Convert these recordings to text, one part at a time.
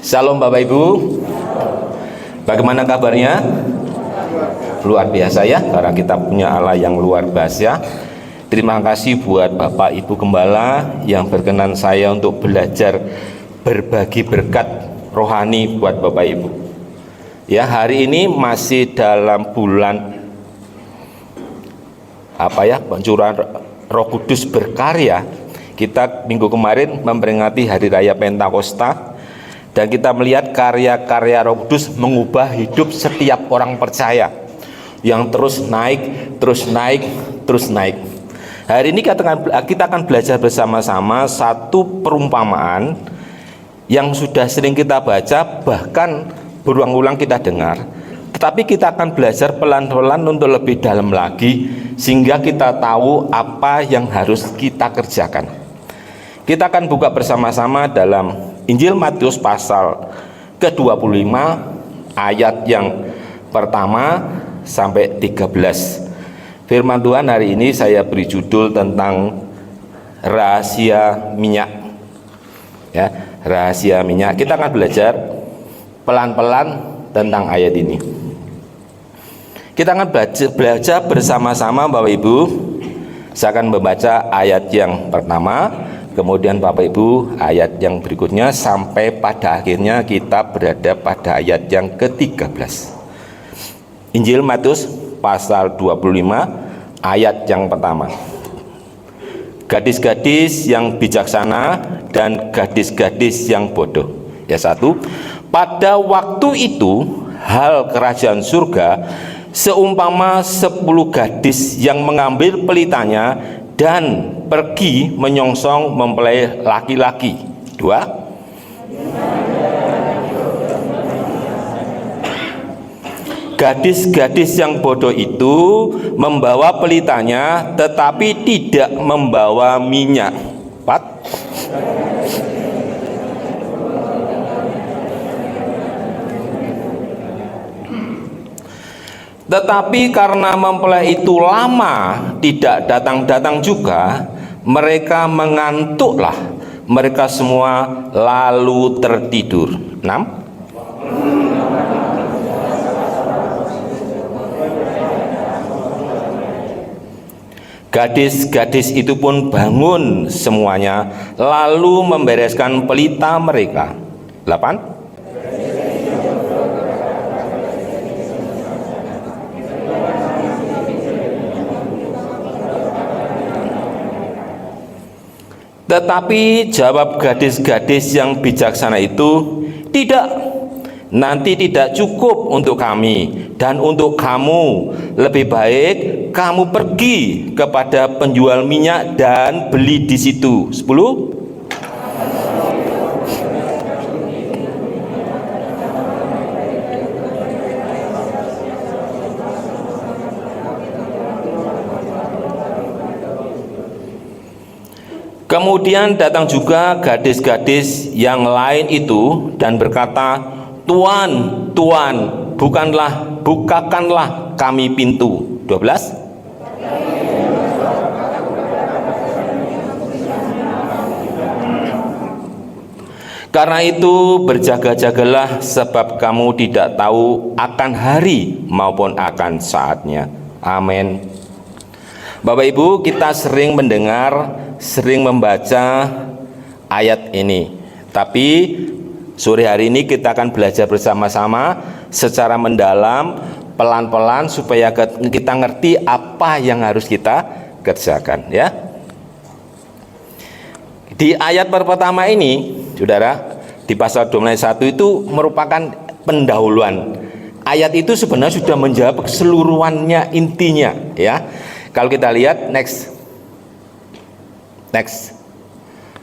Shalom Bapak Ibu. Bagaimana kabarnya? Luar biasa ya, karena kita punya Allah yang luar biasa. Terima kasih buat Bapak Ibu Gembala yang berkenan saya untuk belajar berbagi berkat rohani buat Bapak Ibu. Ya, hari ini masih dalam bulan pencurahan Roh Kudus berkarya. Kita minggu kemarin memperingati Hari Raya Pentakosta. Dan kita melihat karya-karya Roh Kudus mengubah hidup setiap orang percaya yang terus naik, terus naik, terus naik. Hari ini kita akan belajar bersama-sama satu perumpamaan yang sudah sering kita baca, bahkan berulang-ulang kita dengar. Tetapi kita akan belajar pelan-pelan untuk lebih dalam lagi, sehingga kita tahu apa yang harus kita kerjakan. Kita akan buka bersama-sama dalam Injil Matius pasal ke-25 ayat yang pertama sampai 13. Firman Tuhan hari ini saya beri judul tentang rahasia minyak. Ya, rahasia minyak. Kita akan belajar pelan-pelan tentang ayat ini. Kita akan belajar bersama-sama Bapak Ibu. Saya akan membaca ayat yang pertama, kemudian Bapak Ibu ayat yang berikutnya, sampai pada akhirnya kita berada pada ayat yang ke-13. Injil Matius pasal 25 ayat yang pertama. Gadis-gadis yang bijaksana dan gadis-gadis yang bodoh. Ya, satu. Pada waktu itu hal kerajaan surga seumpama 10 gadis yang mengambil pelitanya dan pergi menyongsong mempelai laki-laki. 2. Gadis-gadis yang bodoh itu membawa pelitanya tetapi tidak membawa minyak. 4. Tetapi karena mempelai itu lama tidak datang-datang juga, mereka mengantuklah, mereka semua lalu tertidur. 6. Gadis-gadis itu pun bangun semuanya, lalu membereskan pelita mereka. 8. Tetapi jawab gadis-gadis yang bijaksana itu, tidak, nanti tidak cukup untuk kami dan untuk kamu. Lebih baik kamu pergi kepada penjual minyak dan beli di situ. 10. Kemudian datang juga gadis-gadis yang lain itu dan berkata, Tuan, Tuan, bukakanlah kami pintu. 12. Karena itu berjaga-jagalah, sebab kamu tidak tahu akan hari maupun akan saatnya. Amin. Bapak Ibu, kita sering mendengar, sering membaca ayat ini. Tapi sore hari ini kita akan belajar bersama-sama secara mendalam, pelan-pelan, supaya kita ngerti apa yang harus kita kerjakan, ya. Di ayat pertama ini, Saudara, di pasal 21 itu merupakan pendahuluan. Ayat itu sebenarnya sudah menjawab keseluruhannya, intinya, ya. Kalau kita lihat next.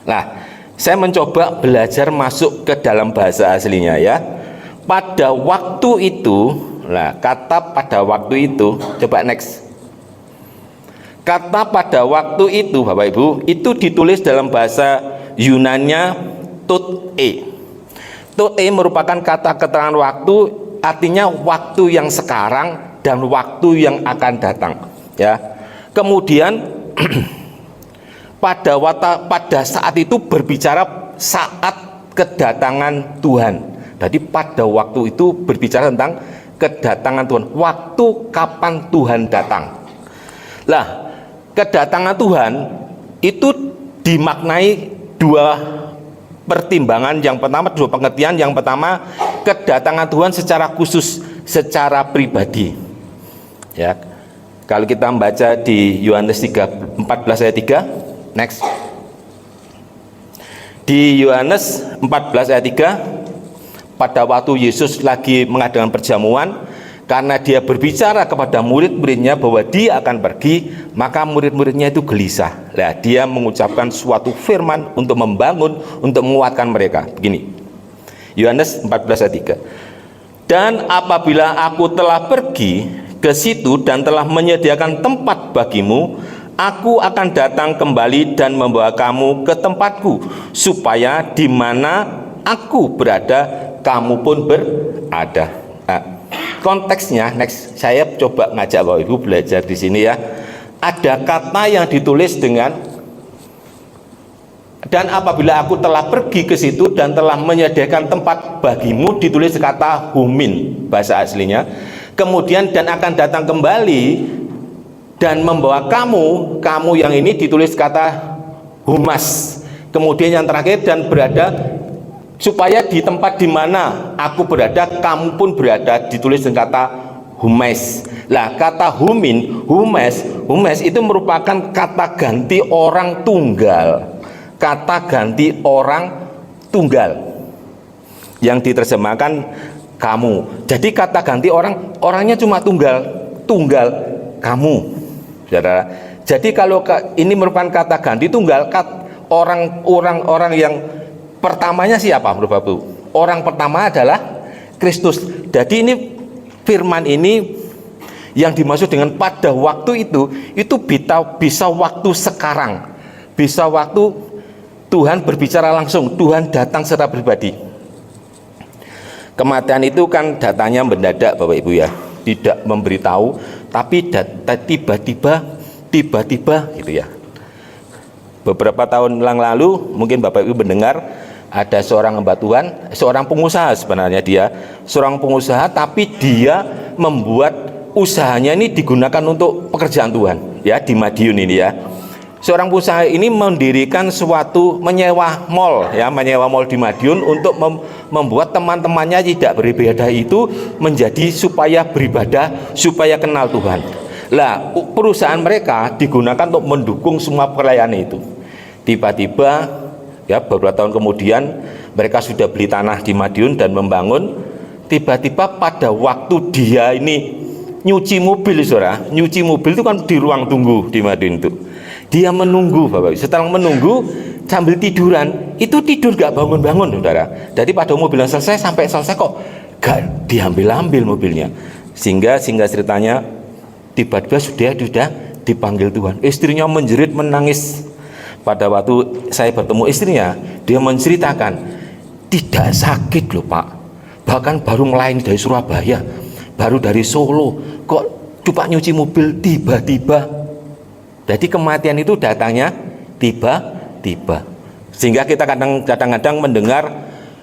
Nah, saya mencoba belajar masuk ke dalam bahasa aslinya, ya. Pada waktu itu, nah, kata pada waktu itu, coba next. Kata pada waktu itu, Bapak Ibu, itu ditulis dalam bahasa Yunannya tot-e. Tot-e merupakan kata keterangan waktu, artinya waktu yang sekarang dan waktu yang akan datang, ya. Kemudian pada saat itu berbicara saat kedatangan Tuhan. Jadi pada waktu itu berbicara tentang kedatangan Tuhan, waktu kapan Tuhan datang. Lah, kedatangan Tuhan itu dimaknai dua pertimbangan. Yang pertama, dua pengertian. Yang pertama, kedatangan Tuhan secara khusus, secara pribadi. Ya, kalau kita membaca di Yohanes 14 ayat 3, next. Di Yohanes 14 ayat 3, pada waktu Yesus lagi mengadakan perjamuan, karena dia berbicara kepada murid-muridnya bahwa dia akan pergi, maka murid-muridnya itu gelisah. Nah, dia mengucapkan suatu firman untuk membangun, untuk menguatkan mereka. Begini, Yohanes 14 ayat 3. Dan apabila aku telah pergi ke situ dan telah menyediakan tempat bagimu, aku akan datang kembali dan membawa kamu ke tempatku, supaya di mana aku berada, kamu pun berada. Nah, konteksnya, next, saya coba ngajak Bapak Ibu belajar di sini ya. Ada kata yang ditulis dengan dan apabila aku telah pergi ke situ dan telah menyediakan tempat bagimu, ditulis kata humin bahasa aslinya. Kemudian dan akan datang kembali dan membawa kamu yang ini ditulis kata humas. Kemudian yang terakhir, dan berada, supaya di tempat di mana aku berada, kamu pun berada, ditulis dengan kata humes. Lah, kata humes itu merupakan kata ganti orang tunggal. Kata ganti orang tunggal yang diterjemahkan kamu. Jadi kata ganti orangnya cuma tunggal kamu, saudara. Jadi kalau ini merupakan kata ganti tunggal, orang yang pertamanya siapa menurut Bapak Ibu? Orang pertama adalah Kristus. Jadi ini firman ini yang dimaksud dengan pada waktu itu bisa waktu sekarang, bisa waktu Tuhan berbicara langsung, Tuhan datang secara pribadi. Kematian itu kan datanya mendadak Bapak Ibu ya, tidak memberitahu, tapi tiba-tiba gitu ya. Beberapa tahun yang lalu mungkin Bapak Ibu mendengar ada seorang hamba Tuhan, seorang pengusaha sebenarnya dia, seorang pengusaha, tapi dia membuat usahanya ini digunakan untuk pekerjaan Tuhan ya, di Madiun ini ya. Seorang pengusaha ini mendirikan menyewa mall di Madiun untuk membuat teman-temannya tidak beribadah itu menjadi supaya beribadah, supaya kenal Tuhan. Lah, perusahaan mereka digunakan untuk mendukung semua pelayanan itu. Tiba-tiba ya, beberapa tahun kemudian mereka sudah beli tanah di Madiun dan membangun. Tiba-tiba pada waktu dia ini nyuci mobil, saudara, nyuci mobil itu kan di ruang tunggu di Madiun itu. Dia menunggu Bapak. Setelah menunggu sambil tiduran, itu tidur gak bangun-bangun saudara. Jadi pada mobilnya sampai selesai kok gak diambil mobilnya. Sehingga ceritanya tiba-tiba sudah dipanggil Tuhan. Istrinya menjerit menangis. Pada waktu saya bertemu istrinya, dia menceritakan tidak sakit loh Pak. Bahkan baru melayani dari Surabaya, baru dari Solo, kok cuma nyuci mobil tiba-tiba. Jadi kematian itu datangnya tiba-tiba. Sehingga kita kadang-kadang mendengar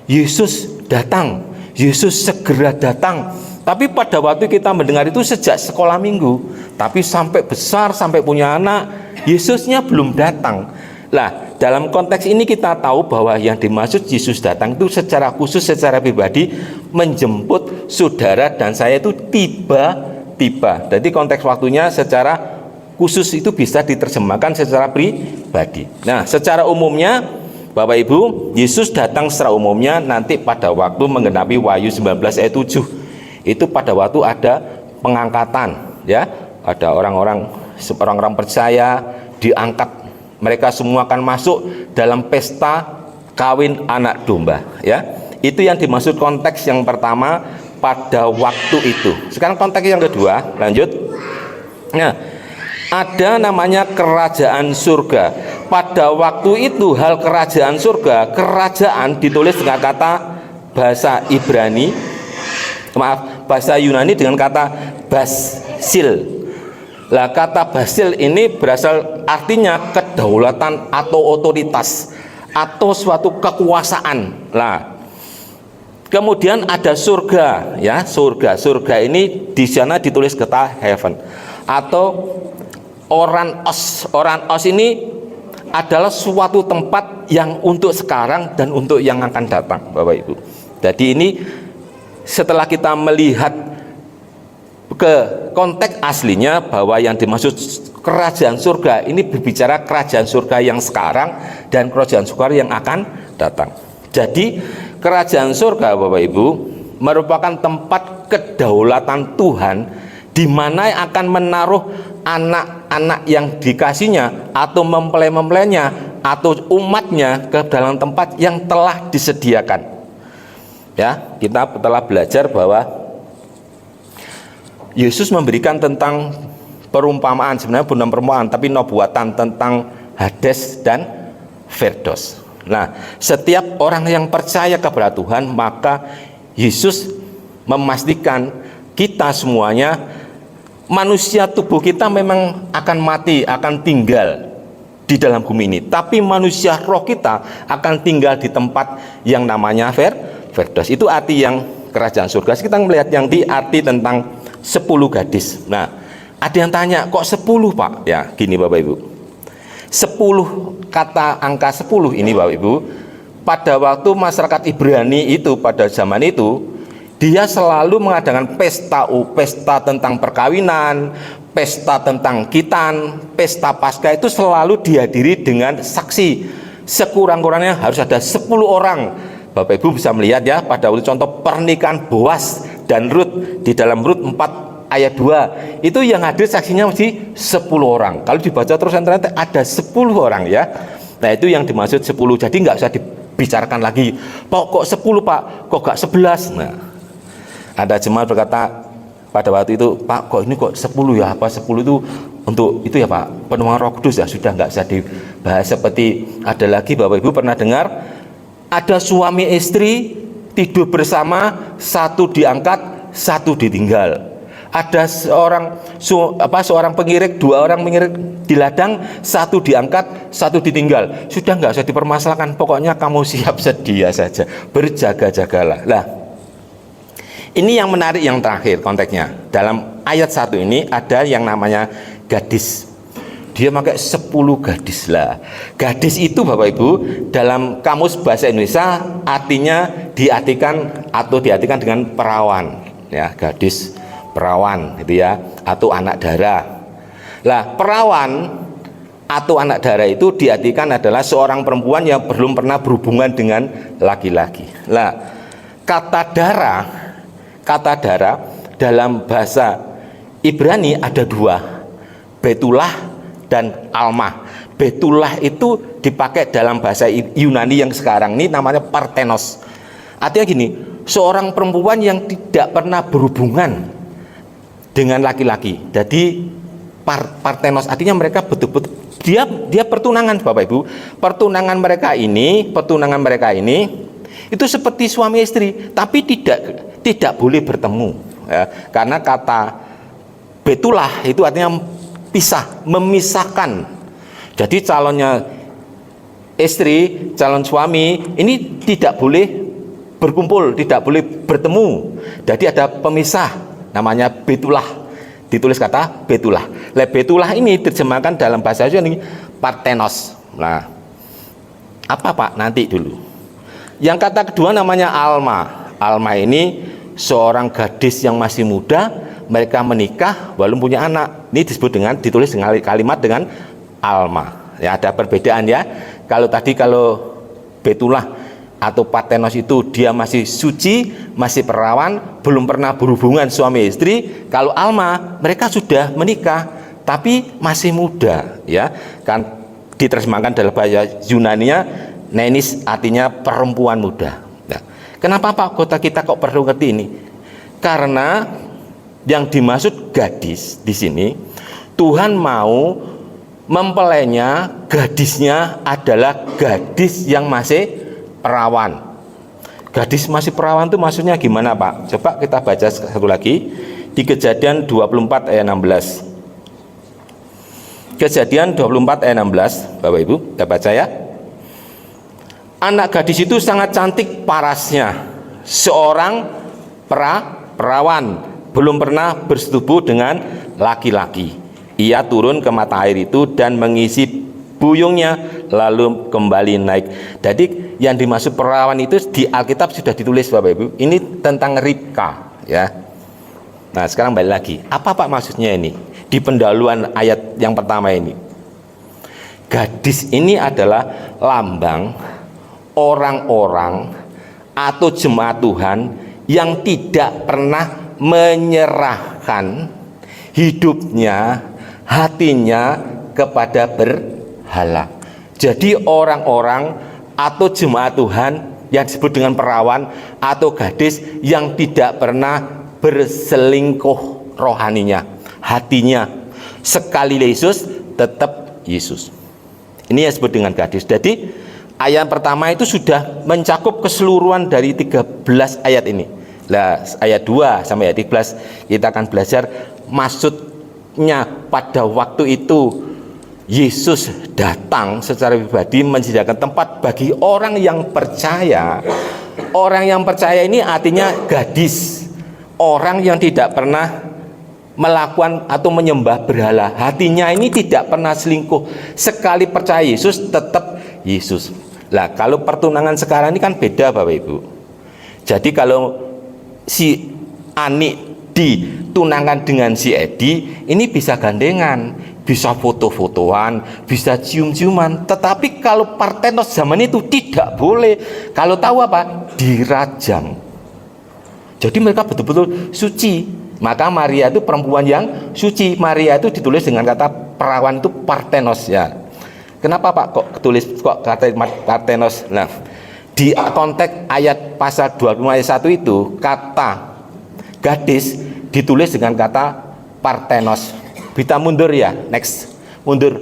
Yesus datang, Yesus segera datang. Tapi pada waktu kita mendengar itu sejak sekolah minggu, tapi sampai besar, sampai punya anak, Yesusnya belum datang. Lah, dalam konteks ini kita tahu bahwa yang dimaksud Yesus datang itu secara khusus, secara pribadi menjemput saudara dan saya itu tiba-tiba. Jadi konteks waktunya secara khusus itu bisa diterjemahkan secara pribadi. Nah, secara umumnya Bapak Ibu, Yesus datang secara umumnya nanti pada waktu menggenapi Wahyu 19 ayat 7. Itu pada waktu ada pengangkatan ya. Ada orang-orang percaya diangkat. Mereka semua akan masuk dalam pesta kawin anak domba ya. Itu yang dimaksud konteks yang pertama pada waktu itu. Sekarang konteks yang kedua, lanjut. Nah, ada namanya kerajaan surga. Pada waktu itu hal kerajaan surga, kerajaan ditulis dengan kata bahasa Yunani dengan kata basil. Lah, kata basil ini berasal artinya kedaulatan atau otoritas atau suatu kekuasaan. Nah, kemudian ada surga, ya, surga. Surga ini di sana ditulis kata heaven atau Oranos. Oranos ini adalah suatu tempat yang untuk sekarang dan untuk yang akan datang, Bapak Ibu. Jadi ini setelah kita melihat ke konteks aslinya bahwa yang dimaksud kerajaan surga ini berbicara kerajaan surga yang sekarang dan kerajaan surga yang akan datang. Jadi kerajaan surga, Bapak Ibu, merupakan tempat kedaulatan Tuhan di mana akan menaruh anak-anak yang dikasihnya atau mempelai-mempelainya atau umatnya ke dalam tempat yang telah disediakan. Ya, kita telah belajar bahwa Yesus memberikan tentang perumpamaan, sebenarnya bukan perumpamaan tapi nubuatan tentang Hades dan Firdaus. Nah, setiap orang yang percaya kepada Tuhan, maka Yesus memastikan kita semuanya, manusia tubuh kita memang akan mati, akan tinggal di dalam bumi ini, tapi manusia roh kita akan tinggal di tempat yang namanya Firdaus. Itu arti yang kerajaan surga. Kita melihat yang di arti tentang 10 gadis. Nah, ada yang tanya, kok 10 Pak? Ya, gini Bapak Ibu, 10, kata angka 10 ini Bapak Ibu, pada waktu masyarakat Ibrani itu pada zaman itu, dia selalu mengadakan pesta tentang perkawinan, pesta tentang khitan, pesta Paskah itu selalu dihadiri dengan saksi. Sekurang-kurangnya harus ada 10 orang. Bapak Ibu bisa melihat ya, pada waktu contoh pernikahan Boas dan Rut di dalam Rut 4 ayat 2 itu yang hadir saksinya mesti 10 orang. Kalau dibaca terus ternyata ada 10 orang ya. Nah, itu yang dimaksud 10. Jadi nggak usah dibicarakan lagi, kok 10 Pak, kok nggak 11. Nah, ada jemaat berkata pada waktu itu, Pak, kok ini kok 10 ya, apa 10 itu untuk itu ya Pak, penuhan Roh Kudus ya, sudah nggak usah dibahas. Seperti ada lagi Bapak Ibu pernah dengar, ada suami istri tidur bersama, satu diangkat, satu ditinggal. Ada seorang pengirik, 2 orang pengirik di ladang, satu diangkat, satu ditinggal. Sudah nggak usah dipermasalahkan, pokoknya kamu siap sedia saja, berjaga-jagalah. Lah, ini yang menarik yang terakhir konteksnya. Dalam ayat 1 ini ada yang namanya gadis. Dia pakai 10 gadis lah. Gadis itu Bapak Ibu dalam kamus bahasa Indonesia artinya diartikan dengan perawan, ya, gadis, perawan gitu ya, atau anak dara. Lah, perawan atau anak dara itu diartikan adalah seorang perempuan yang belum pernah berhubungan dengan laki-laki. Lah, kata dara dalam bahasa Ibrani ada 2, Betullah dan Alma. Betullah itu dipakai dalam bahasa Yunani yang sekarang ini namanya Parthenos. Artinya gini, seorang perempuan yang tidak pernah berhubungan dengan laki-laki. Jadi Parthenos artinya mereka betul-betul dia pertunangan Bapak Ibu. Pertunangan mereka ini itu seperti suami istri, tapi tidak boleh bertemu ya, karena kata Betullah itu artinya pisah, memisahkan. Jadi calonnya istri, calon suami ini tidak boleh berkumpul, tidak boleh bertemu. Jadi ada pemisah namanya Betullah. Ditulis kata Betullah. Lah, Betullah ini diterjemahkan dalam bahasa Yunani Parthenos. Nah, apa Pak? Nanti dulu. Yang kata kedua namanya Alma. Alma ini seorang gadis yang masih muda, mereka menikah walaupun punya anak. Ini ditulis dengan kalimat dengan Alma. Ya, ada perbedaan ya. Kalau Betullah atau Parthenos itu dia masih suci, masih perawan, belum pernah berhubungan suami istri. Kalau Alma, mereka sudah menikah tapi masih muda ya. Kan diterjemahkan dalam bahasa Yunaninya Nenis, artinya perempuan muda. Nah, kenapa Pak kota kita kok perlu ngerti ini? Karena yang dimaksud gadis di sini, Tuhan mau mempelainya, gadisnya adalah gadis yang masih perawan. Gadis masih perawan itu maksudnya gimana Pak? Coba kita baca satu lagi di Kejadian 24 ayat 16. Kejadian 24 ayat 16, Bapak Ibu, kita baca ya. Anak gadis itu sangat cantik parasnya, seorang perawan, belum pernah bersetubuh dengan laki-laki. Ia turun ke mata air itu dan mengisi buyungnya, lalu kembali naik. Jadi yang dimaksud perawan itu di Alkitab sudah ditulis Bapak Ibu. Ini tentang Ribka, ya. Nah sekarang balik lagi, apa Pak maksudnya ini di pendahuluan ayat yang pertama ini? Gadis ini adalah lambang orang-orang atau jemaat Tuhan yang tidak pernah menyerahkan hidupnya, hatinya kepada berhala. Jadi orang-orang atau jemaat Tuhan yang disebut dengan perawan atau gadis yang tidak pernah berselingkuh rohaninya, hatinya sekali Yesus tetap Yesus. Ini yang disebut dengan gadis. Jadi ayat pertama itu sudah mencakup keseluruhan dari 13 ayat ini. Nah, ayat 2 sampai ayat 13 kita akan belajar maksudnya pada waktu itu Yesus datang secara pribadi menyediakan tempat bagi orang yang percaya. Orang yang percaya ini artinya gadis, orang yang tidak pernah melakukan atau menyembah berhala. Hatinya ini tidak pernah selingkuh. Sekali percaya Yesus tetap Yesus. Lah kalau pertunangan sekarang ini kan beda Bapak Ibu. Jadi kalau si Ani ditunangkan dengan si Edi, ini bisa gandengan, bisa foto-fotoan, bisa cium-ciuman. Tetapi kalau partenos zaman itu tidak boleh. Kalau tahu apa? Dirajam. Jadi mereka betul-betul suci. Maka Maria itu perempuan yang suci. Maria itu ditulis dengan kata perawan itu partenos ya. Kenapa Pak kok tulis kok kata partenos? Nah, di konteks ayat pasal 25 ayat 1 itu kata gadis ditulis dengan kata partenos. Bisa mundur ya, next, mundur.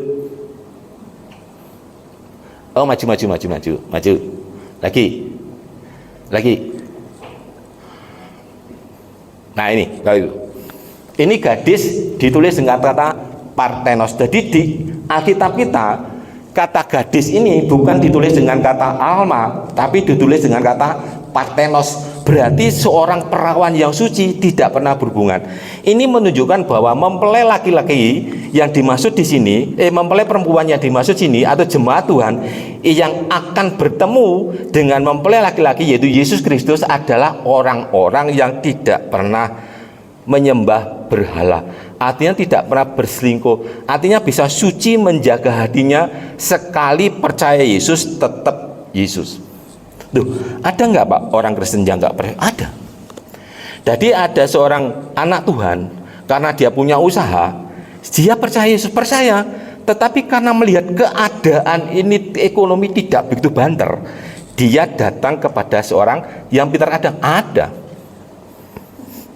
Oh maju. Lagi. Nah ini gadis ditulis dengan kata partenos. Jadi di Alkitab kita kata gadis ini bukan ditulis dengan kata alma, tapi ditulis dengan kata partenos. Berarti seorang perawan yang suci tidak pernah berhubungan. Ini menunjukkan bahwa mempelai laki-laki yang dimaksud di sini, mempelai perempuan yang dimaksud sini atau jemaat Tuhan yang akan bertemu dengan mempelai laki-laki yaitu Yesus Kristus adalah orang-orang yang tidak pernah menyembah berhala. Artinya tidak pernah berselingkuh. Artinya bisa suci menjaga hatinya, sekali percaya Yesus tetap Yesus. Tuh, ada nggak Pak orang Kristen yang nggak percaya? Ada. Jadi ada seorang anak Tuhan, karena dia punya usaha, dia percaya Yesus, percaya. Tetapi karena melihat keadaan ini ekonomi tidak begitu banter, dia datang kepada seorang yang pintar ada.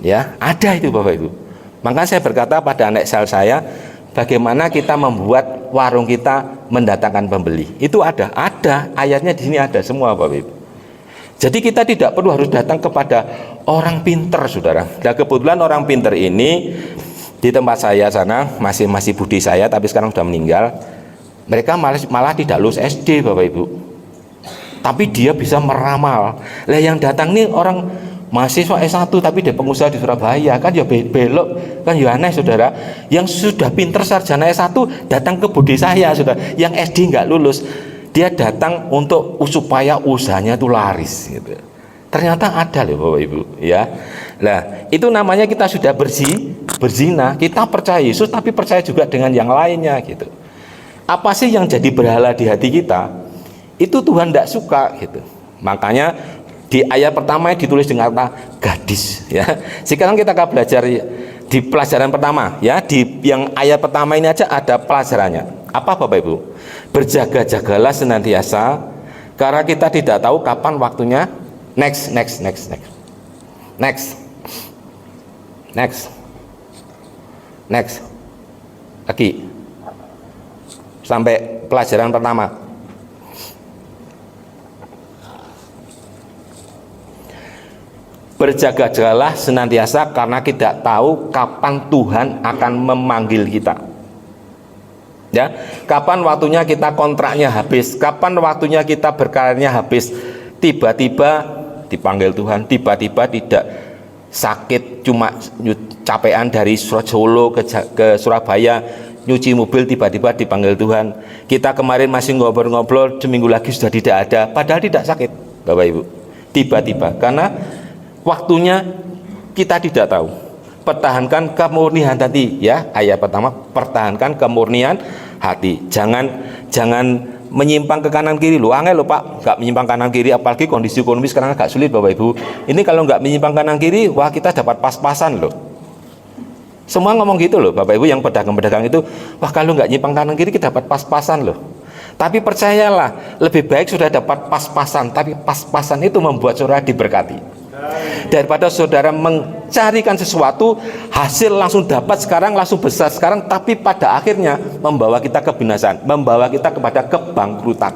Ya, ada itu Bapak Ibu. Maka saya berkata pada anak sel saya, bagaimana kita membuat warung kita mendatangkan pembeli? Itu ada ayatnya di sini ada semua Bapak Ibu. Jadi kita tidak perlu harus datang kepada orang pinter, saudara. Dan kebetulan orang pinter ini di tempat saya sana masih budi saya, tapi sekarang sudah meninggal. Mereka malah tidak lulus SD, Bapak Ibu. Tapi dia bisa meramal. Lah yang datang nih orang mahasiswa S1 tapi dia pengusaha di Surabaya, kan ya belok, kan ya aneh saudara. Yang sudah pinter sarjana S1 datang ke budi saya, saudara. Yang SD nggak lulus. Dia datang untuk supaya usahanya itu laris gitu. Ternyata ada loh Bapak Ibu ya. Nah itu namanya kita sudah berzina. Kita percaya Yesus tapi percaya juga dengan yang lainnya gitu. Apa sih yang jadi berhala di hati kita? Itu Tuhan tidak suka gitu. Makanya di ayat pertama ditulis dengan kata gadis ya. Sekarang kita akan belajar di pelajaran pertama ya. Di yang ayat pertama ini aja ada pelajarannya. Apa Bapak Ibu? Berjaga-jagalah senantiasa, karena kita tidak tahu kapan waktunya. Next. Lagi. Sampai pelajaran pertama. Berjaga-jagalah senantiasa, karena kita tahu kapan Tuhan akan memanggil kita. Ya, kapan waktunya kita kontraknya habis, kapan waktunya kita berkarirnya habis, tiba-tiba dipanggil Tuhan, tiba-tiba tidak sakit, cuma capean dari Solo ke Surabaya, nyuci mobil, tiba-tiba dipanggil Tuhan. Kita kemarin masih ngobrol-ngobrol, seminggu lagi sudah tidak ada, padahal tidak sakit, Bapak Ibu. Tiba-tiba, karena waktunya kita tidak tahu. Pertahankan kemurnian hati, ya. Ayat pertama, pertahankan kemurnian hati. Jangan menyimpang ke kanan kiri. Lu angel lo Pak, nggak menyimpang kanan kiri, apalagi kondisi ekonomi sekarang agak sulit Bapak Ibu. Ini kalau nggak menyimpang kanan kiri, wah kita dapat pas-pasan loh. Semua ngomong gitu loh Bapak Ibu, yang pedagang-pedagang itu, wah kalau nggak nyimpang kanan kiri kita dapat pas-pasan loh. Tapi percayalah, lebih baik sudah dapat pas-pasan, tapi pas-pasan itu membuat saudara diberkati, daripada saudara mencarikan sesuatu, hasil langsung dapat sekarang, langsung besar sekarang, tapi pada akhirnya membawa kita kebinasaan, membawa kita kepada kebangkrutan.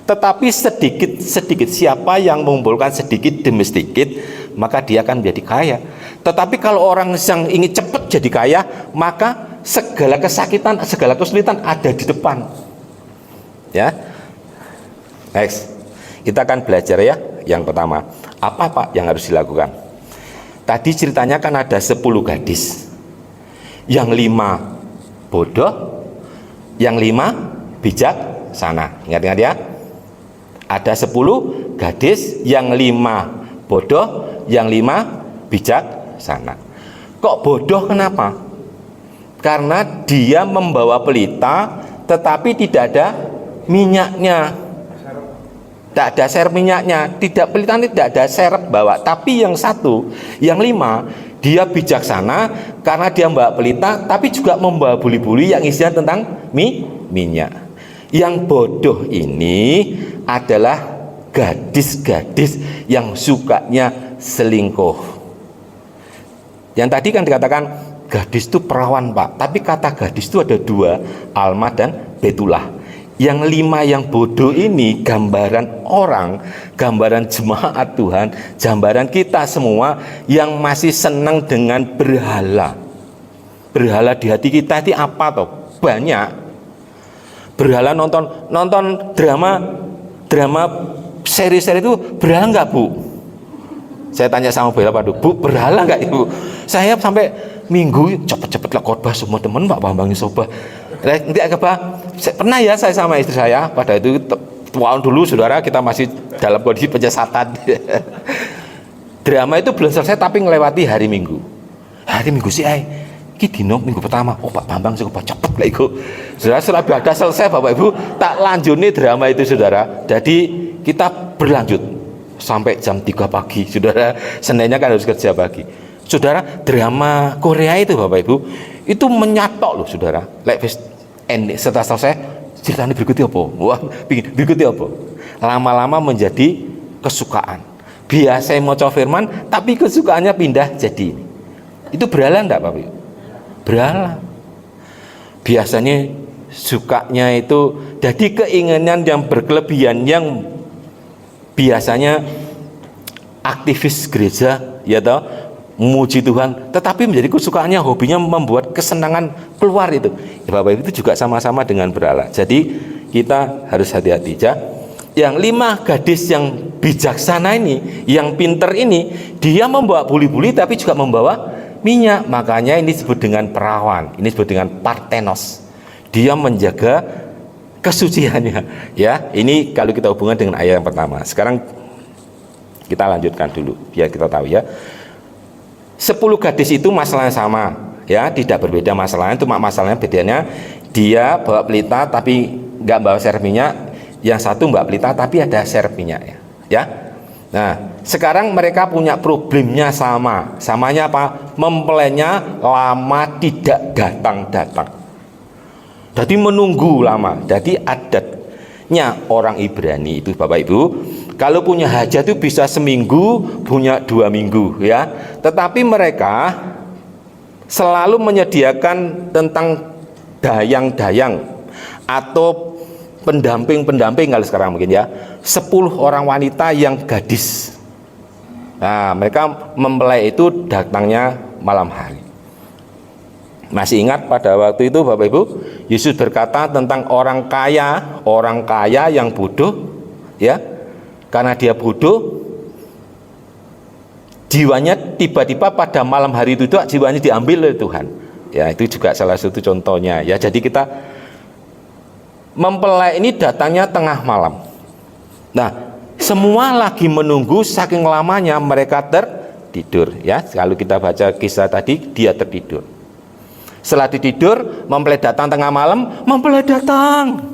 Tetapi sedikit-sedikit, siapa yang mengumpulkan sedikit demi sedikit, maka dia akan menjadi kaya. Tetapi kalau orang yang ingin cepat jadi kaya, maka segala kesakitan, segala kesulitan ada di depan. Ya, next, kita akan belajar ya. Yang pertama, apa Pak yang harus dilakukan? Tadi ceritanya kan ada 10 gadis, yang 5 bodoh, yang 5 bijaksana. Ingat-ingat ya, ada 10 gadis, yang 5 bodoh, yang 5 bijaksana. Kok bodoh kenapa? Karena dia membawa pelita tetapi tidak ada minyaknya, tidak ada serep minyaknya, tidak pelita, tidak ada serep bawa. Tapi yang satu, yang 5, dia bijaksana karena dia membawa pelita, tapi juga membawa buli-buli yang isinya tentang minyak. Yang bodoh ini adalah gadis-gadis yang sukanya selingkuh. Yang tadi kan dikatakan gadis itu perawan Pak, tapi kata gadis itu ada 2, Alma dan Betula. Yang 5 yang bodoh ini gambaran orang, gambaran jemaat Tuhan, gambaran kita semua yang masih senang dengan berhala. Berhala di hati kita itu apa toh? Banyak. Berhala nonton drama seri-seri itu berhala nggak Bu? Saya tanya sama Bella, Bu, berhala nggak Ibu? Saya sampai minggu cepet-cepet lah khotbah semua teman Pak Bambang Soba. Nanti apa? Pernah ya saya sama istri saya pada itu tahun dulu saudara, kita masih dalam kondisi penyesatan. Drama itu belum selesai tapi ngelewati hari Minggu. Hari Minggu sih dino minggu pertama, oh Pak Bambang cukup cepet lah itu. Saudara, setelah ada selesai Bapak Ibu, tak lanjut nih drama itu saudara. Jadi kita berlanjut sampai jam 3 pagi saudara. Seninnya kan harus kerja pagi. Saudara, drama Korea itu Bapak Ibu, itu menyatok loh saudara. Setelah selesai, ceritanya berikutnya apa? Wah, berikutnya apa? Lama-lama menjadi kesukaan. Biasa mau coba firman, tapi kesukaannya pindah jadi ini. Itu berhala enggak Bapak Ibu? Berhala. Biasanya sukanya itu jadi keinginan yang berkelebihan, yang biasanya aktivis gereja ya toh, memuji Tuhan, tetapi menjadi kesukaannya, hobinya membuat kesenangan keluar itu. Ya, Bapak Ibu, itu juga sama-sama dengan berhala. Jadi kita harus hati-hati ya. Yang 5 gadis yang bijaksana ini, yang pinter ini, dia membawa buli-buli tapi juga membawa minyak. Makanya ini disebut dengan perawan, ini disebut dengan partenos. Dia menjaga kesuciannya ya. Ini kalau kita hubungkan dengan ayat yang pertama. Sekarang kita lanjutkan dulu biar kita tahu ya. 10 gadis itu masalahnya sama ya, tidak berbeda masalahnya, cuma masalahnya bedanya dia bawa pelita tapi nggak bawa serep minyak, yang satu bawa pelita tapi ada serep minyak ya. Nah sekarang mereka punya problemnya sama, samanya apa? Mempelainya lama tidak datang-datang, jadi menunggu lama. Jadi adatnya orang Ibrani itu Bapak Ibu, kalau punya hajat itu bisa seminggu, punya 2 minggu ya. Tetapi mereka selalu menyediakan tentang dayang-dayang atau pendamping-pendamping kalau sekarang mungkin ya, 10 orang wanita yang gadis. Nah mereka mempelai itu datangnya malam hari. Masih ingat pada waktu itu Bapak Ibu, Yesus berkata tentang orang kaya yang bodoh, ya. Karena dia bodoh, jiwanya tiba-tiba pada malam hari itu juga jiwanya diambil oleh Tuhan. Ya, itu juga salah satu contohnya. Ya, jadi kita mempelai ini datangnya tengah malam. Nah, semua lagi menunggu, saking lamanya mereka tertidur. Ya, kalau kita baca kisah tadi, dia tertidur. Setelah ditidur, mempelai datang tengah malam, mempelai datang.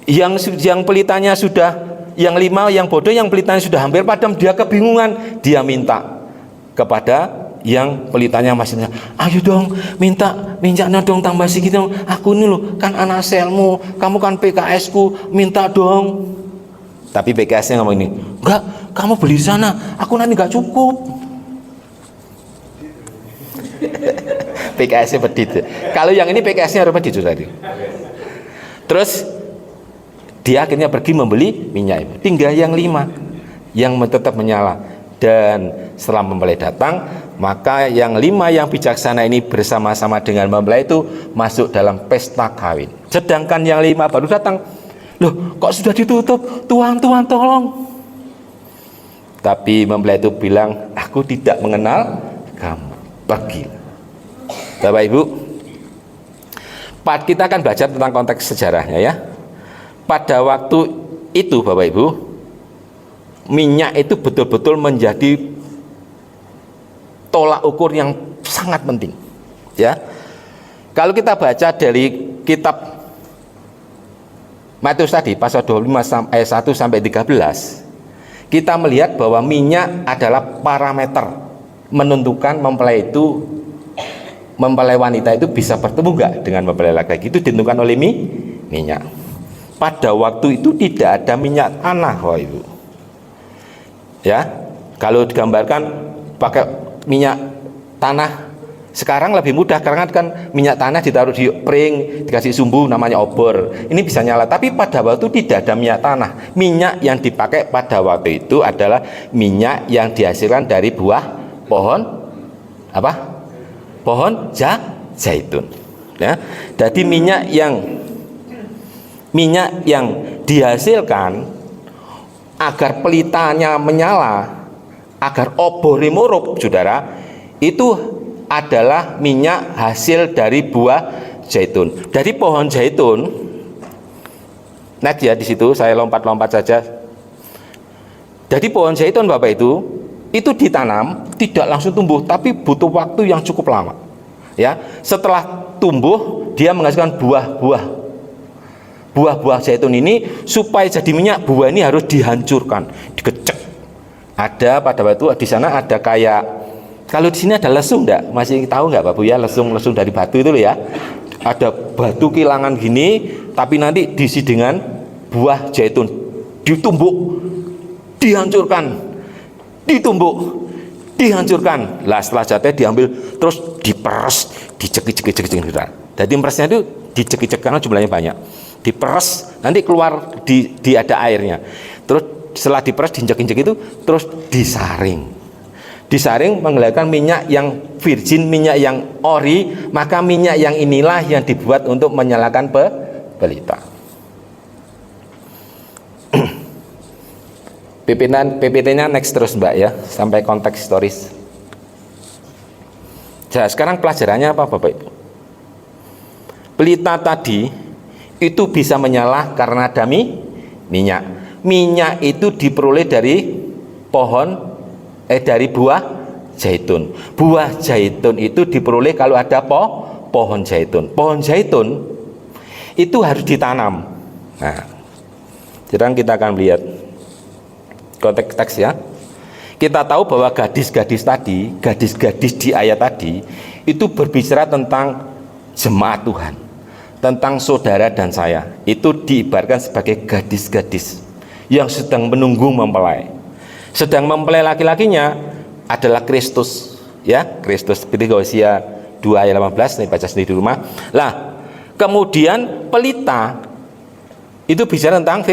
Yang pelitanya sudah, yang 5, yang bodoh, yang pelitanya sudah hampir padam, dia kebingungan. Dia minta kepada yang pelitanya masih, ayo dong, minyaknya dong tambah sedikit dong. Aku ini loh kan anak selmu, kamu kan PKS ku, minta dong. Tapi PKS-nya ngomong ini, enggak, kamu beli di sana, aku nanti enggak cukup. PKS-nya pedit. Kalau yang ini PKS-nya harus pedit tadi. Terus dia akhirnya pergi membeli minyak. Tinggal yang 5 yang tetap menyala. Dan setelah mempelai datang, maka yang 5 yang bijaksana ini bersama-sama dengan mempelai itu masuk dalam pesta kawin. Sedangkan yang 5 baru datang, loh kok sudah ditutup, Tuhan tolong. Tapi mempelai itu bilang, aku tidak mengenal kamu, pergi. Bapak Ibu, kita akan belajar tentang konteks sejarahnya ya. Pada waktu itu Bapak Ibu, minyak itu betul-betul menjadi tolak ukur yang sangat penting ya. Kalau kita baca dari kitab Matius tadi pasal 25 ayat 1 sampai 13, kita melihat bahwa minyak adalah parameter menentukan mempelai wanita itu bisa bertemu enggak dengan mempelai laki-laki. Itu ditentukan oleh minyak. Pada waktu itu tidak ada minyak tanah, Bapak Ibu. Ya, kalau digambarkan pakai minyak tanah sekarang lebih mudah karena kan minyak tanah ditaruh di pring, dikasih sumbu namanya obor. Ini bisa nyala. Tapi pada waktu itu tidak ada minyak tanah. Minyak yang dipakai pada waktu itu adalah minyak yang dihasilkan dari buah pohon apa? Pohon zaitun. Ya. Jadi minyak yang dihasilkan agar pelitanya menyala, agar obore murup, saudara, itu adalah minyak hasil dari buah zaitun. Dari pohon zaitun. Next ya, di situ saya lompat-lompat saja. Jadi pohon zaitun Bapak itu ditanam, tidak langsung tumbuh, tapi butuh waktu yang cukup lama. Ya, setelah tumbuh dia menghasilkan buah-buah zaitun ini. Supaya jadi minyak, buah ini harus dihancurkan, dikecek. Ada pada waktu di sana ada kayak, kalau di sini ada lesung enggak? Masih tahu enggak Pak Bu ya, lesung dari batu itu loh ya. Ada batu kilangan gini, tapi nanti diisi dengan buah zaitun, ditumbuk, dihancurkan, ditumbuk, dihancurkan. Lah setelah jatuh diambil, terus diperes, dicekik. Jadi meresnya itu dicekik karena jumlahnya banyak. Diperes, nanti keluar di ada airnya. Terus setelah diperes, diinjek-injek itu, terus disaring menghasilkan minyak yang virgin, minyak yang ori. Maka minyak yang inilah yang dibuat untuk menyalakan pelita. PPT-nya next terus Mbak ya, sampai konteks historis. Nah, sekarang pelajarannya apa Bapak Ibu? Pelita tadi itu bisa menyala karena ada minyak. Minyak itu diperoleh dari dari buah zaitun. Buah zaitun itu diperoleh kalau ada pohon zaitun. Pohon zaitun itu harus ditanam. Nah, sekarang kita akan melihat konteks teks ya. Kita tahu bahwa gadis-gadis di ayat tadi itu berbicara tentang jemaat Tuhan, tentang saudara dan saya. Itu diibaratkan sebagai gadis-gadis yang sedang menunggu mempelai. Sedang mempelai laki-lakinya adalah Kristus, ya, Kristus. Seperti Hosea 2 ayat 18, nih baca sendiri di rumah. Lah, kemudian pelita itu bicara tentang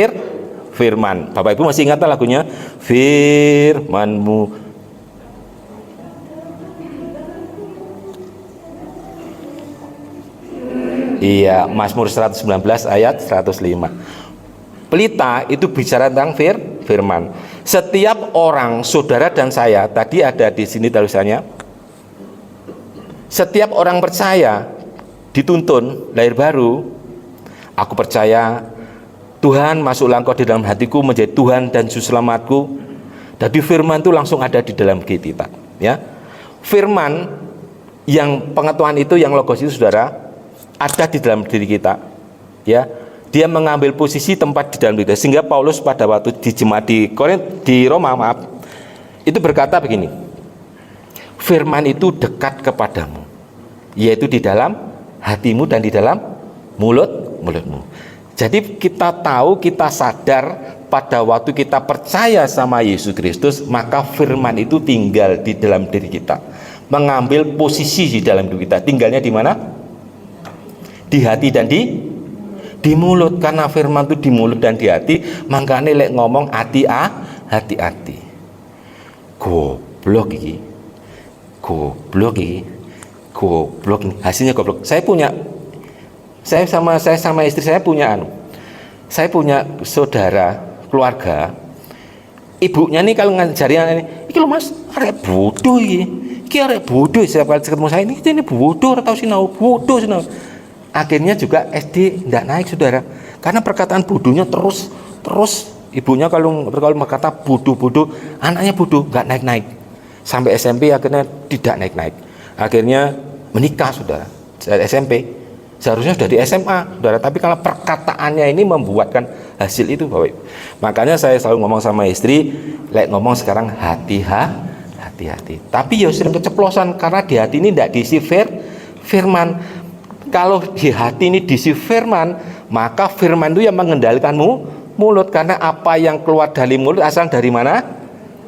firman. Bapak Ibu masih ingat lagunya? Firman-Mu. Iya, Mazmur 119 ayat 105. Pelita itu bicara tentang firman. Setiap orang, saudara dan saya, tadi ada di sini tulisannya, setiap orang percaya dituntun lahir baru. Aku percaya Tuhan, masuklah Engkau di dalam hatiku menjadi Tuhan dan Juru Selamatku. Jadi firman itu langsung ada di dalam kita, ya. Firman yang pengetahuan itu, yang logos itu, saudara, ada di dalam diri kita, ya. Dia mengambil posisi tempat di dalam diri kita. Sehingga Paulus pada waktu di jemaat di Roma, itu berkata begini, firman itu dekat kepadamu, yaitu di dalam hatimu dan di dalam mulutmu. Jadi kita tahu, kita sadar pada waktu kita percaya sama Yesus Kristus, maka firman itu tinggal di dalam diri kita, mengambil posisi di dalam diri kita. Tinggalnya di mana? Di hati dan di mulut. Karena firman itu di mulut dan di hati, makanya lek ngomong hati-hati. Goblok ini. Hasilnya goblok. Saya sama istri saya punya saudara keluarga, ibunya nih kalau ngajari anak ini lo mas arek bodoh ini arek bodoh. Siapa kali ketemu saya ini bodoh atau sinau bodoh sinau. Akhirnya juga SD tidak naik, saudara, karena perkataan bodohnya terus ibunya kalau berkata bodoh, anaknya bodoh, nggak naik sampai SMP. Akhirnya tidak naik, akhirnya menikah, saudara, SMP. Seharusnya sudah di SMA, saudara, tapi kalau perkataannya ini membuatkan hasil itu, Bapak Ibu. Makanya saya selalu ngomong sama istri, ngomong sekarang hati-hati. Tapi ya sering keceplosan, karena di hati ini tidak diisi firman. Kalau di hati ini diisi firman, maka firman itu yang mengendalikan mulut. Karena apa yang keluar dari mulut asal dari mana?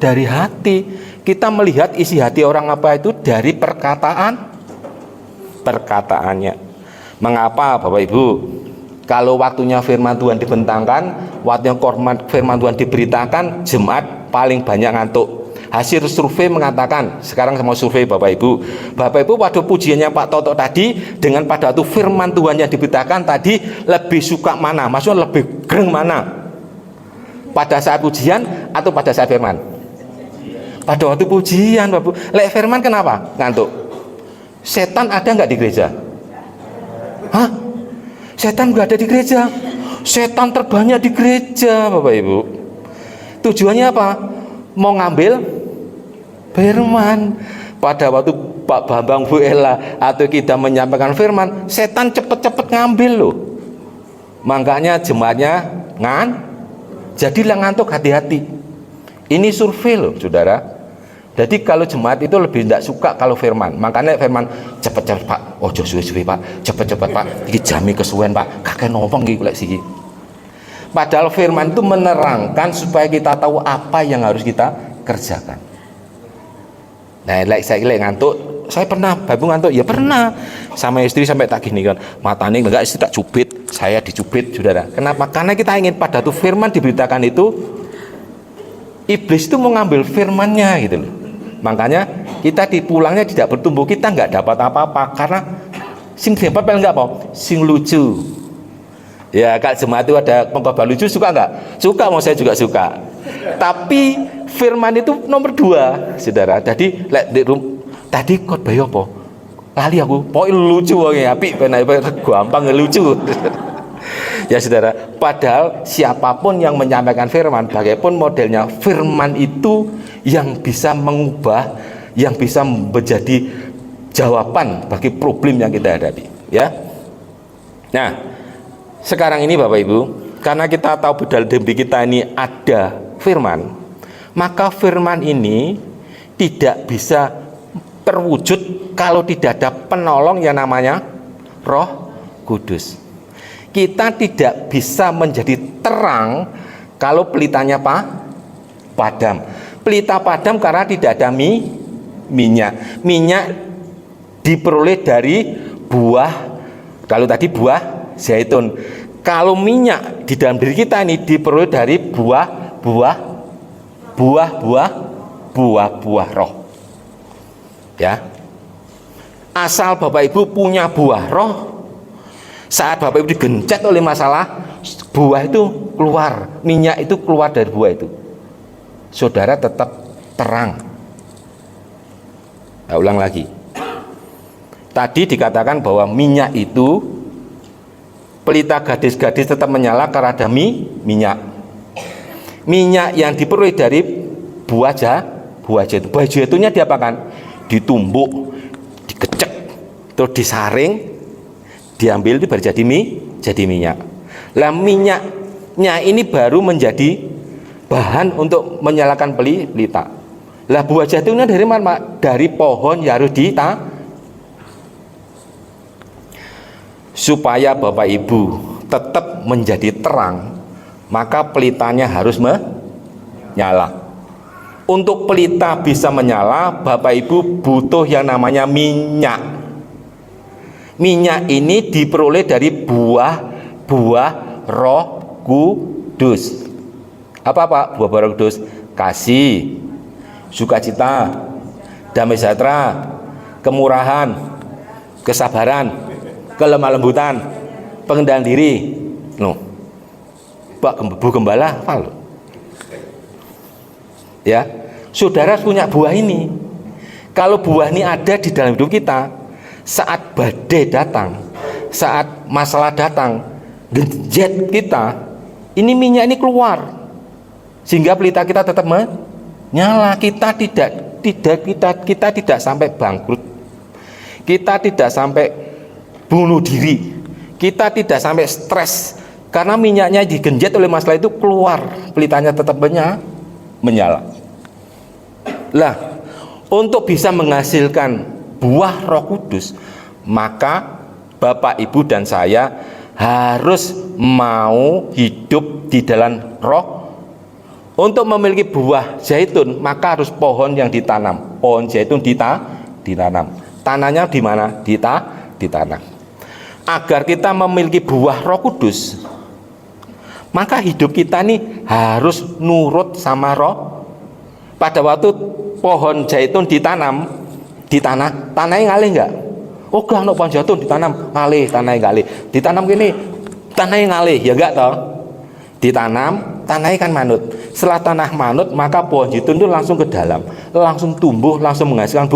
Dari hati. Kita melihat isi hati orang apa itu dari perkataannya. Mengapa Bapak Ibu, kalau waktunya firman Tuhan dibentangkan, waktunya firman Tuhan diberitakan, jemaat paling banyak ngantuk. Hasil survei mengatakan, sekarang mau survei Bapak Ibu pada pujiannya Pak Toto tadi dengan pada waktu firman Tuhan yang diberitakan tadi, lebih suka mana? Maksudnya lebih gereng mana? Pada saat pujian atau pada saat firman? Pada waktu pujian, Bapak Ibu. Lek firman kenapa? Ngantuk. Setan ada nggak di gereja? Hah? Setan nggak ada di gereja. Setan terbanyak di gereja, Bapak Ibu. Tujuannya apa? Mau ngambil firman. Pada waktu Pak Bambang, Bu Ella atau kita menyampaikan firman, setan cepet-cepet ngambil loh. Makanya jemaatnya jadilah ngantuk, hati-hati. Ini survei loh, saudara. Jadi kalau jemaat itu lebih tidak suka kalau firman. Makanya firman cepet-cepet Pak, ojo suwe-suwe Pak, cepet-cepet Pak, iki jami kesuwen Pak, kakek ngomong iki lek siki. Padahal firman itu menerangkan supaya kita tahu apa yang harus kita kerjakan. Nah, saya ngantuk, saya pernah babu ngantuk, ya pernah. Sama istri sampai tak gini kan, matanya enggak, istri tak cubit, saya dicubit, saudara. Kenapa? Karena kita ingin pada tuh firman diberitakan itu, iblis itu mau ngambil firmannya gitu loh. Makanya kita di pulangnya tidak bertumbuh, kita nggak dapat apa-apa, karena sing dapat paling nggak mau, sing lucu. Ya, Kak jemaat itu ada pengkhotbah lucu, suka nggak? Suka, mau saya juga suka. Tapi firman itu nomor 2, saudara. Jadi tadi khotbah apa? Lali aku, pokoknya lucu, api, gampang lucu. Ya saudara, padahal siapapun yang menyampaikan firman, bagaimanapun modelnya, firman itu yang bisa mengubah, yang bisa menjadi jawaban bagi problem yang kita hadapi, ya. Nah, sekarang ini Bapak Ibu, karena kita tahu dalam diri kita ini ada firman, maka firman ini tidak bisa terwujud kalau tidak ada penolong yang namanya Roh Kudus. Kita tidak bisa menjadi terang kalau pelitanya padam. Pelita padam karena tidak ada minyak. Minyak diperoleh dari buah. Kalau tadi buah zaitun. Kalau minyak di dalam diri kita ini diperoleh dari buah roh. Ya. Asal Bapak Ibu punya buah roh, Saat Bapak Ibu digencet oleh masalah, buah itu keluar, minyak itu keluar dari buah itu. Saudara tetap terang. Nah, ulang lagi. Tadi dikatakan bahwa minyak itu, pelita gadis-gadis tetap menyala karena ada minyak. Minyak yang diperoleh dari buah zaitun. Buah zaitunnya diapakan? Ditumbuk, dikecek, terus disaring, diambil itu baru jadi minyak. Lah minyaknya ini baru menjadi bahan untuk menyalakan pelita. Lah buah zaitunnya dari mana? Dari pohon yang harus supaya Bapak Ibu tetap menjadi terang, maka pelitanya harus menyala. Untuk pelita bisa menyala, Bapak Ibu butuh yang namanya minyak. Minyak ini diperoleh dari buah Roh Kudus. Apa buah Roh Kudus? Kasih, sukacita, damai sejahtera, kemurahan, kesabaran, kelemah lembutan, pengendalian diri. Pak Bu Gembala hafal. Ya, saudara punya buah ini. Kalau buah ini ada di dalam hidup kita, saat badai datang, saat masalah datang, genjet kita, ini minyak ini keluar, sehingga pelita kita tetap menyala. Kita tidak sampai bangkrut, kita tidak sampai bunuh diri, kita tidak sampai stres, karena minyaknya digenjet oleh masalah itu keluar, pelitanya tetap menyala. Lah, untuk bisa menghasilkan buah Roh Kudus, maka Bapak, Ibu, dan saya harus mau hidup di dalam Roh. Untuk memiliki buah zaitun, maka harus pohon yang ditanam. Pohon zaitun ditanam. Tanahnya di mana? Ditanam. Agar kita memiliki buah Roh Kudus, maka hidup kita ini harus nurut sama Roh. Pada waktu pohon zaitun ditanam di tanahnya ngalih enggak? Oh, gak ono pohon zaitun ditanam ngalih, tanahnya ngalih. Ditanam gini, tanahnya ngalih, ya enggak toh? Ditanam, tanahnya kan manut. Setelah tanah manut, maka pohon zaitun itu langsung ke dalam, langsung tumbuh, langsung menghasilkan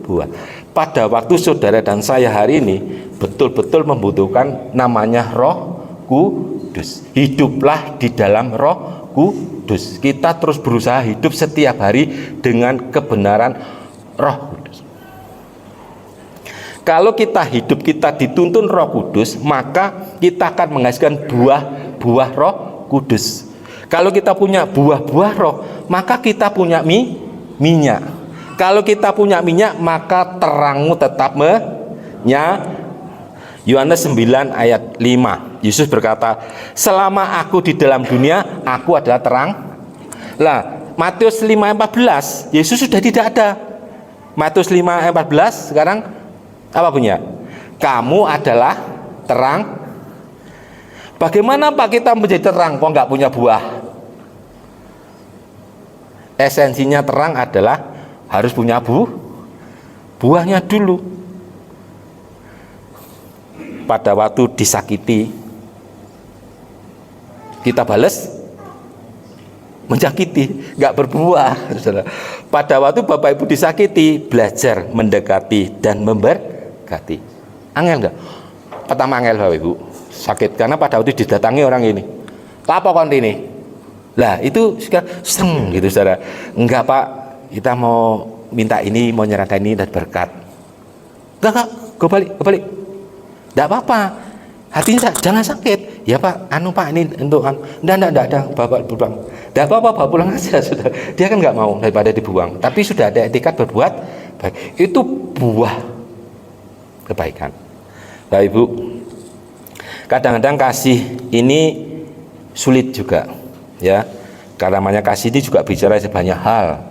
buah. Pada waktu saudara dan saya hari ini betul-betul membutuhkan namanya Roh Kudus. Hiduplah di dalam Roh Kudus. Kita terus berusaha hidup setiap hari dengan kebenaran Roh Kudus. Kalau kita hidup kita dituntun Roh Kudus, maka kita akan menghasilkan buah Roh Kudus. Kalau kita punya buah roh, maka kita punya minyak. Kalau kita punya minyak, maka terangmu tetap Yohanes 9 ayat 5. Yesus berkata, selama aku di dalam dunia, aku adalah terang. Lah, Matius 5 ayat 14, Yesus sudah tidak ada. Matius 5 ayat 14 sekarang apa punya? Kamu adalah terang. Bagaimana Pak kita menjadi terang kok nggak punya buah? Esensinya terang adalah harus punya buahnya dulu. Pada waktu disakiti, kita balas menyakiti, nggak berbuah. Pada waktu Bapak Ibu disakiti, belajar mendekati dan memberkati. Angel nggak? Pertama angel Bapak Ibu sakit karena pada waktu didatangi orang ini, apa kon ini? Lah itu seng gitu saudara. Enggak Pak, kita mau minta ini, mau nyerahkan ini dan berkat. Enggak, gue balik. Enggak apa-apa, hatinya jangan sakit. Ya Pak, Pak ini untuk enggak, Bapak pulang. Enggak apa-apa, Bapak pulang aja sudah. Dia kan enggak mau daripada dibuang. Tapi sudah ada etikat berbuat baik. Itu buah kebaikan. Bapak Ibu, kadang-kadang kasih ini sulit juga, ya. Karena namanya kasih ini juga bicara sebanyak hal.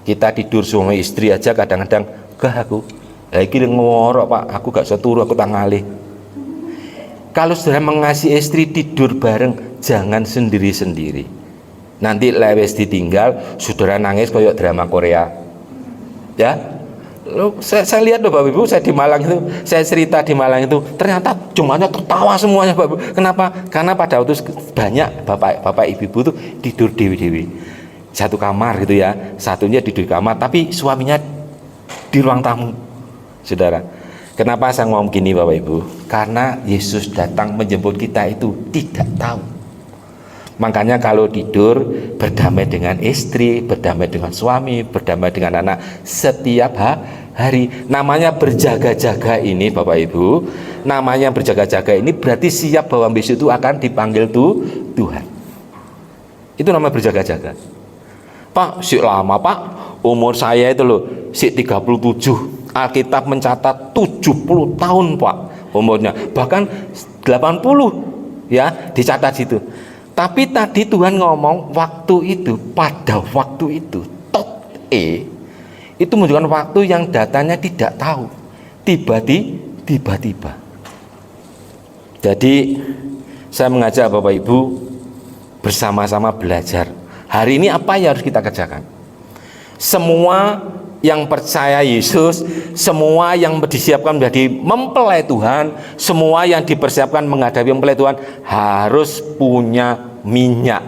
Kita tidur suami istri aja kadang-kadang aku lagi ngorok Pak, aku gak bisa turu, aku tak ngalih. Kalau sudah mengasihi istri tidur bareng, jangan sendiri-sendiri. Nanti lewes ditinggal, saudara nangis kayak drama Korea. Ya, Loh, saya lihat loh Bapak Ibu, saya di Malang itu, saya cerita di Malang itu, ternyata jumlahnya tertawa semuanya Bapak Ibu. Kenapa? Karena pada waktu banyak bapak ibu itu tidur dewi-dewi, satu kamar gitu ya, satunya tidur di kamar, tapi suaminya di ruang tamu, saudara. Kenapa saya ngomong gini Bapak Ibu? Karena Yesus datang menjemput kita itu tidak tahu. Makanya kalau tidur berdamai dengan istri, berdamai dengan suami, berdamai dengan anak setiap hari. Namanya berjaga-jaga ini Bapak Ibu, namanya berjaga-jaga ini berarti siap bahwa besok itu akan dipanggil Tuhan. Itu namanya berjaga-jaga. Pak, si lama Pak, umur saya itu loh, si 37. Alkitab mencatat 70 tahun Pak umurnya, bahkan 80 ya dicatat situ. Tapi tadi Tuhan ngomong waktu itu, pada waktu itu, itu menunjukkan waktu yang datanya tidak tahu, tiba-tiba. Jadi saya mengajak Bapak Ibu bersama-sama belajar. Hari ini apa yang harus kita kerjakan? Semua yang percaya Yesus, semua yang disiapkan menjadi mempelai Tuhan, semua yang dipersiapkan menghadapi mempelai Tuhan harus punya minyak.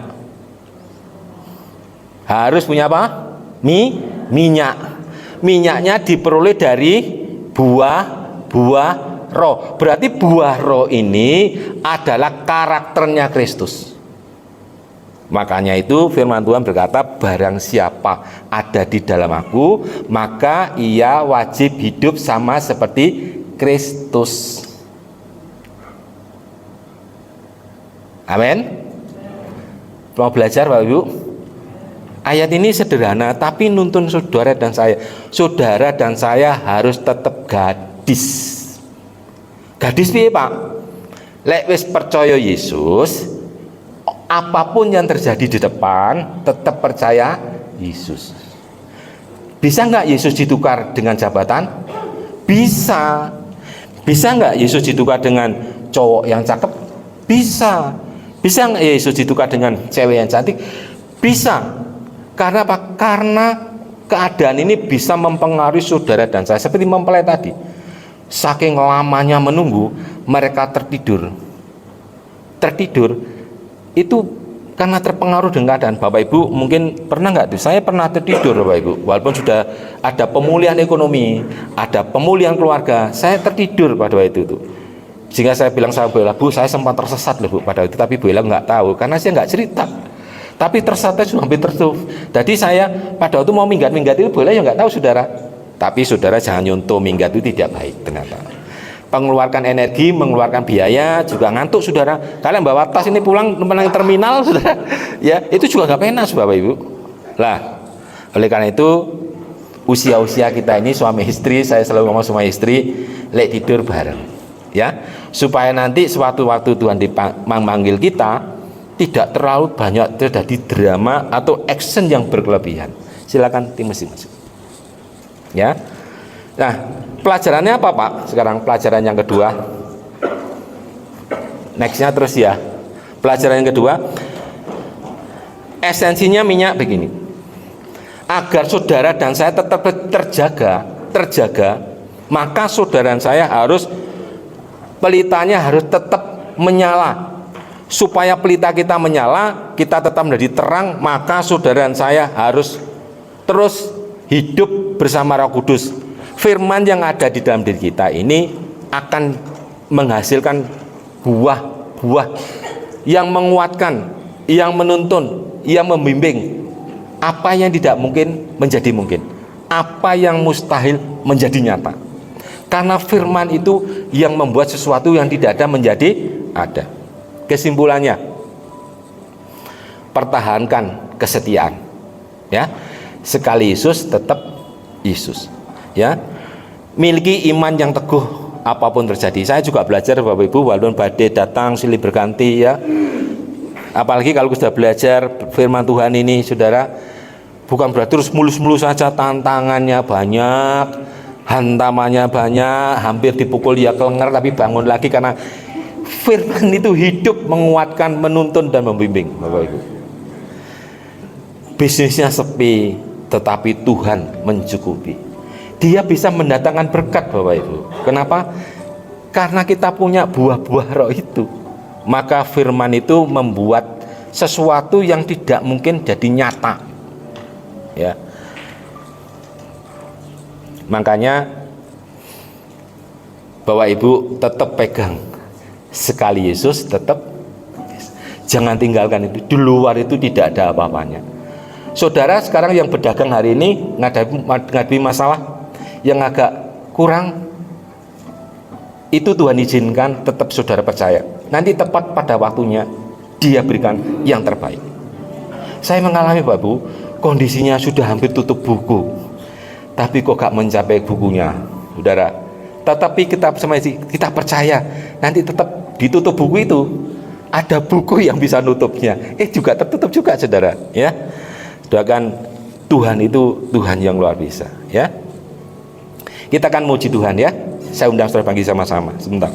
Harus punya apa? Minyak. Minyaknya diperoleh dari buah roh. Berarti buah roh ini adalah karakternya Kristus. Makanya itu firman Tuhan berkata, barang siapa ada di dalam aku, maka ia wajib hidup sama seperti Kristus. Amin. Mau belajar Bapak Ibu? Ayat ini sederhana tapi nuntun saudara dan saya. Saudara dan saya harus tetap gadis. Gadis piye Pak? Lek wis percaya Yesus, apapun yang terjadi di depan tetap percaya Yesus. Bisa nggak Yesus ditukar dengan jabatan? Bisa. Bisa nggak Yesus ditukar dengan cowok yang cakep? Bisa. Bisa nggak Yesus ditukar dengan cewek yang cantik? Bisa. Karena apa? Karena keadaan ini bisa mempengaruhi saudara dan saya. Seperti mempelai tadi, saking lamanya menunggu, mereka tertidur itu karena terpengaruh dengan keadaan. Bapak Ibu mungkin pernah nggak tuh? Saya pernah tertidur Bapak Ibu, walaupun sudah ada pemulihan ekonomi, ada pemulihan keluarga, saya tertidur pada waktu itu tuh. Sehingga saya bilang sama Bu Ella, Bu, saya sempat tersesat loh Bu pada waktu itu, tapi Bu Ella nggak tahu karena saya nggak cerita. Tapi tersesatnya sudah hampir tertutup. Jadi saya pada waktu mau minggat itu Bu Ella ya nggak tahu saudara. Tapi saudara jangan nyontoh, minggat itu tidak baik ternyata. Mengeluarkan energi, mengeluarkan biaya, juga ngantuk saudara. Kalian bawa tas ini pulang ke terminal saudara, ya itu juga nggak penas Bapak Ibu. Lah, oleh karena itu usia kita ini suami istri, saya selalu ngomong sama istri, lek tidur bareng, ya, supaya nanti suatu waktu Tuhan memanggil kita tidak terlalu banyak terjadi drama atau action yang berkelebihan. Silakan tim mesin masuk. Ya. Nah, pelajarannya apa Pak? Sekarang pelajaran yang kedua. Nextnya terus ya. Pelajaran yang kedua, esensinya minyak begini. Agar saudara dan saya tetap terjaga, maka saudara dan saya harus pelitanya harus tetap menyala. Supaya pelita kita menyala, kita tetap menjadi terang, maka saudara dan saya harus terus hidup bersama Roh Kudus. Firman yang ada di dalam diri kita ini akan menghasilkan buah-buah yang menguatkan, yang menuntun, yang membimbing. Apa yang tidak mungkin menjadi mungkin, apa yang mustahil menjadi nyata. Karena firman itu yang membuat sesuatu yang tidak ada menjadi ada. Kesimpulannya, pertahankan kesetiaan, ya. Sekali Yesus tetap Yesus, ya. Miliki iman yang teguh apapun terjadi. Saya juga belajar Bapak Ibu, walaupun badai datang silih berganti, ya. Apalagi kalau sudah belajar firman Tuhan ini, saudara, bukan berarti terus mulus-mulus saja, tantangannya banyak, hantamannya banyak, hampir dipukul ya kelenger tapi bangun lagi, karena firman itu hidup, menguatkan, menuntun dan membimbing Bapak Ibu. Bisnisnya sepi tetapi Tuhan mencukupi. dia bisa mendatangkan berkat, Bapak Ibu. Kenapa? Karena kita punya buah-buah roh itu. Maka firman itu membuat sesuatu yang tidak mungkin jadi nyata. Ya. Makanya Bapak Ibu tetap pegang sekali Yesus, tetap jangan tinggalkan itu. Di luar itu tidak ada apa-apanya. Saudara sekarang yang berdagang hari ini menghadapi masalah yang agak kurang, itu Tuhan izinkan, tetap saudara percaya. Nanti tepat pada waktunya Dia berikan yang terbaik. Saya mengalami Bapak Ibu, kondisinya sudah hampir tutup buku, tapi kok gak mencapai bukunya, saudara. Tetapi kita percaya nanti tetap ditutup buku itu ada buku yang bisa nutupnya. Juga tertutup juga, saudara. Ya, doakan Tuhan itu Tuhan yang luar biasa. Ya, kita akan muji Tuhan ya. Saya undang saudara bagi sama-sama sebentar.